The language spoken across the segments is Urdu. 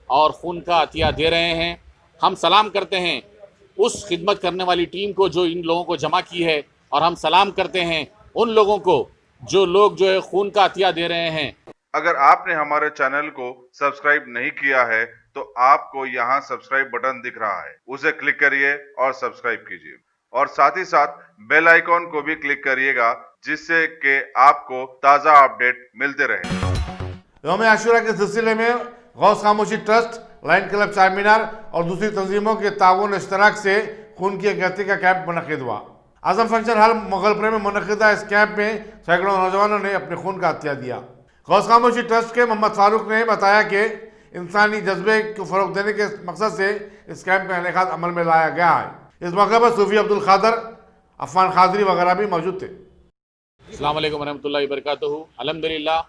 اور خون کا عطیہ دے رہے ہیں. ہم سلام کرتے ہیں اس خدمت کرنے والی ٹیم کو جو ان لوگوں کو جمع کی ہے, اور ہم سلام کرتے ہیں ان لوگوں کو جو ہے خون کا عطیہ دے رہے ہیں. اگر آپ نے ہمارے چینل کو سبسکرائب نہیں کیا ہے تو آپ کو یہاں سبسکرائب بٹن دکھ رہا ہے, اسے کلک کریے اور سبسکرائب کیجیے, اور ساتھ ہی ساتھ بیل آئیکن کو بھی کلک کریے گا جس سے کہ آپ کو تازہ اپڈیٹ ملتے رہیں. یوم عاشورہ کے سلسلے میں غوث خاموشی ٹرسٹ, لائن کلب چار مینار اور دوسری تنظیموں کے تعاون اشتراک سے خون کی عطیہ کا کیمپ منعقد ہوا. اعظم فنکشن ہال مغل میں منعقدہ اس کیمپ میں سینکڑوں نوجوانوں نے اپنے خون کا عطیہ دیا. غوث خاموشی ٹرسٹ کے محمد فاروق نے بتایا کہ انسانی جذبے کو فروغ دینے کے مقصد سے اس کیمپ کا انعقاد عمل میں لایا گیا ہے. اس موقع پر صوفی عبد القادر, عفان خاضری وغیرہ بھی موجود تھے. السلام علیکم ورحمۃ اللہ وبرکاتہ. الحمدللہ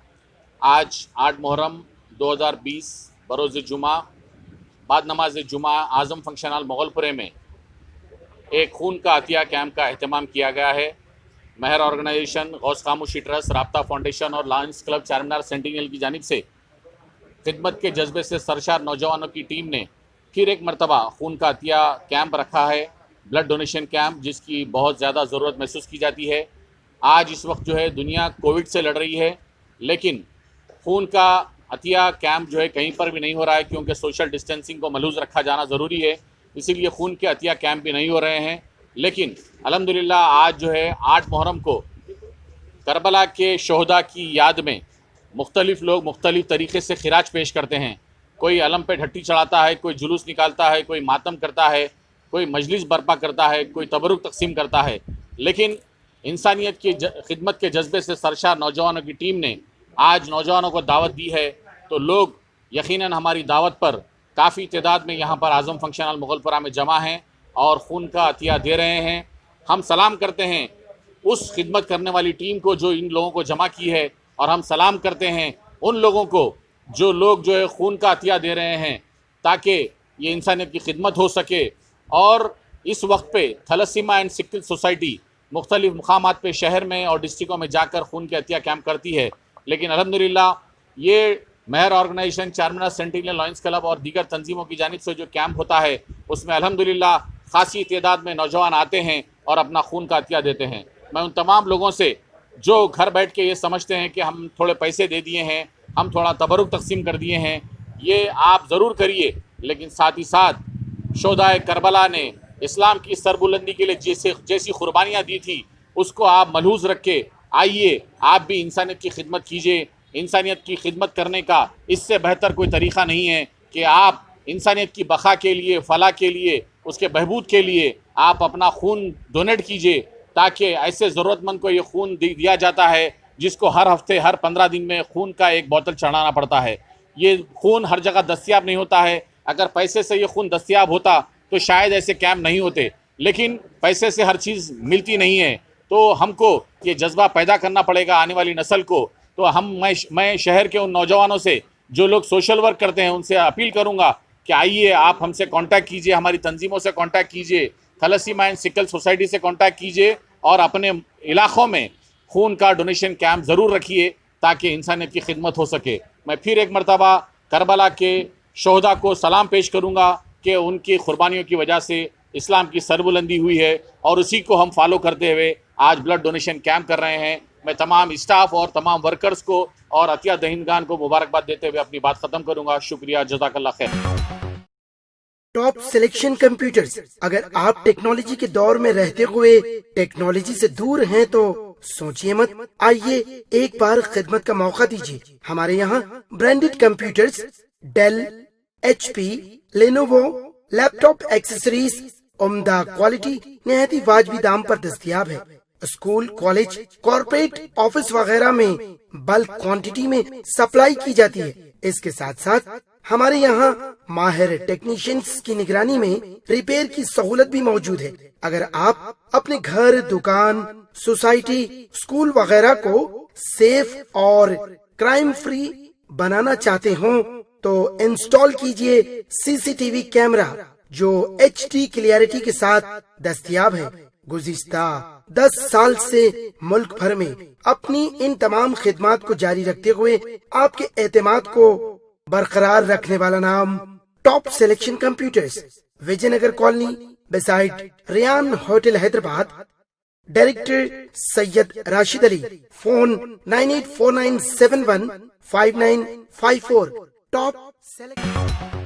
آج 8 محرم 2020 بروز جمعہ بعد نماز جمعہ اعظم فنکشن ہال مغل پورے میں ایک خون کا عطیہ کیمپ کا اہتمام کیا گیا ہے. مہر آرگنائزیشن, غوث خاموشی ٹرسٹ, رابطہ فاؤنڈیشن اور لائنز کلب چار مینار سینٹینل کی جانب سے خدمت کے جذبے سے سرشار نوجوانوں کی ٹیم نے پھر ایک مرتبہ خون کا عطیہ کیمپ رکھا ہے, بلڈ ڈونیشن کیمپ, جس کی بہت زیادہ ضرورت محسوس کی جاتی ہے. آج اس وقت دنیا کووڈ سے لڑ رہی ہے, لیکن خون کا عطیہ کیمپ کہیں پر بھی نہیں ہو رہا ہے کیونکہ سوشل ڈسٹینسنگ کو ملحوظ رکھا جانا ضروری ہے. اسی لیے خون کے عطیہ کیمپ بھی نہیں ہو رہے ہیں. لیکن الحمدللہ آج 8 محرم کو کربلا کے شہداء کی یاد میں مختلف لوگ مختلف طریقے سے خراج پیش کرتے ہیں. کوئی علم پہ ڈھٹی چڑھاتا ہے, کوئی جلوس نکالتا ہے, کوئی ماتم کرتا ہے, کوئی مجلس برپا کرتا ہے, کوئی تبرک تقسیم کرتا ہے. لیکن انسانیت کی خدمت کے جذبے سے سرشار نوجوانوں کی ٹیم نے آج نوجوانوں کو دعوت دی ہے, تو لوگ یقیناً ہماری دعوت پر کافی تعداد میں یہاں پر اعظم فنکشن ہال مغل پورہ میں جمع ہیں اور خون کا عطیہ دے رہے ہیں. ہم سلام کرتے ہیں اس خدمت کرنے والی ٹیم کو جو ان لوگوں کو جمع کی ہے, اور ہم سلام کرتے ہیں ان لوگوں کو جو خون کا عطیہ دے رہے ہیں تاکہ یہ انسانیت کی خدمت ہو سکے. اور اس وقت پہ تھیلیسیمیا اینڈ سکل سوسائٹی مختلف مقامات پہ شہر میں اور ڈسٹرکوں میں جا کر خون کے عطیہ کیمپ کرتی ہے. لیکن الحمدللہ یہ مہر آرگنائزیشن, چار مینار سینٹینل لائنز کلب اور دیگر تنظیموں کی جانب سے جو کیمپ ہوتا ہے اس میں الحمدللہ خاصی تعداد میں نوجوان آتے ہیں اور اپنا خون کا عطیہ دیتے ہیں. میں ان تمام لوگوں سے جو گھر بیٹھ کے یہ سمجھتے ہیں کہ ہم تھوڑے پیسے دے دیے ہیں, ہم تھوڑا تبرک تقسیم کر دیے ہیں, یہ آپ ضرور کریے, لیکن ساتھ ہی ساتھ شہدائے کربلا نے اسلام کی سربلندی کے لیے جیسی قربانیاں دی تھی اس کو آپ ملحوظ رکھ کے آئیے, آپ بھی انسانیت کی خدمت کیجیے. انسانیت کی خدمت کرنے کا اس سے بہتر کوئی طریقہ نہیں ہے کہ آپ انسانیت کی بقا کے لیے, فلاح کے لیے, اس کے بہبود کے لیے آپ اپنا خون ڈونیٹ کیجیے, تاکہ ایسے ضرورت مند کو یہ خون دیا جاتا ہے جس کو ہر ہفتے ہر 15 دن میں خون کا ایک بوتل چڑھانا پڑتا ہے. یہ خون ہر جگہ دستیاب نہیں ہوتا ہے. اگر پیسے سے یہ خون دستیاب ہوتا تو شاید ایسے کیمپ نہیں ہوتے, لیکن پیسے سے ہر چیز ملتی نہیں ہے, تو ہم کو یہ جذبہ پیدا کرنا پڑے گا آنے والی نسل کو. تو میں شہر کے ان نوجوانوں سے جو لوگ سوشل ورک کرتے ہیں ان سے اپیل کروں گا کہ آئیے, آپ ہم سے کانٹیکٹ کیجئے, ہماری تنظیموں سے کانٹیکٹ کیجئے, تھیلیسیمیا اینڈ سکل سوسائٹی سے کانٹیکٹ کیجئے, اور اپنے علاقوں میں خون کا ڈونیشن کیمپ ضرور رکھیے تاکہ انسانیت کی خدمت ہو سکے. میں پھر ایک مرتبہ کربلا کے شہداء کو سلام پیش کروں گا کہ ان کی قربانیوں کی وجہ سے اسلام کی سربلندی ہوئی ہے, اور اسی کو ہم فالو کرتے ہوئے آج بلڈ ڈونیشن کیمپ کر رہے ہیں. میں تمام اسٹاف اور تمام ورکرز کو اور عطیہ دہندگان کو مبارکباد دیتے ہوئے اپنی بات ختم کروں گا. شکریہ, جزاک اللہ خیر. Top selection computers. اگر آپ ٹیکنالوجی کے دور میں رہتے ہوئے ٹیکنالوجی سے دور ہیں تو سوچئے مت, آئیے ایک بار خدمت کا موقع دیجیے. ہمارے یہاں branded computers, Dell, H P, Lenovo, laptop accessories عمدہ کوالٹی نہایت ہی واجبی دام پر دستیاب ہے. اسکول, کالج, کارپوریٹ آفس وغیرہ میں بلک کوانٹٹی میں سپلائی کی جاتی ہے. اس کے ساتھ ساتھ ہمارے یہاں ماہر ٹیکنیشینز کی نگرانی میں ریپیئر کی سہولت بھی موجود ہے. اگر آپ اپنے گھر, دکان, سوسائٹی, اسکول وغیرہ کو سیف اور کرائم فری بنانا چاہتے ہوں تو انسٹال کیجئے سی سی ٹی وی کیمرہ جو ایچ ڈی کلیئرٹی کے ساتھ دستیاب ہے. گزشتہ 10 سال سے ملک بھر میں اپنی ان تمام خدمات کو جاری رکھتے ہوئے آپ کے اعتماد کو برقرار رکھنے والا نام top selection computers, Vijay Nagar colony beside Ryan hotel Hyderabad. Director Syed Rashid Ali. Phone 9849715954. Top selection.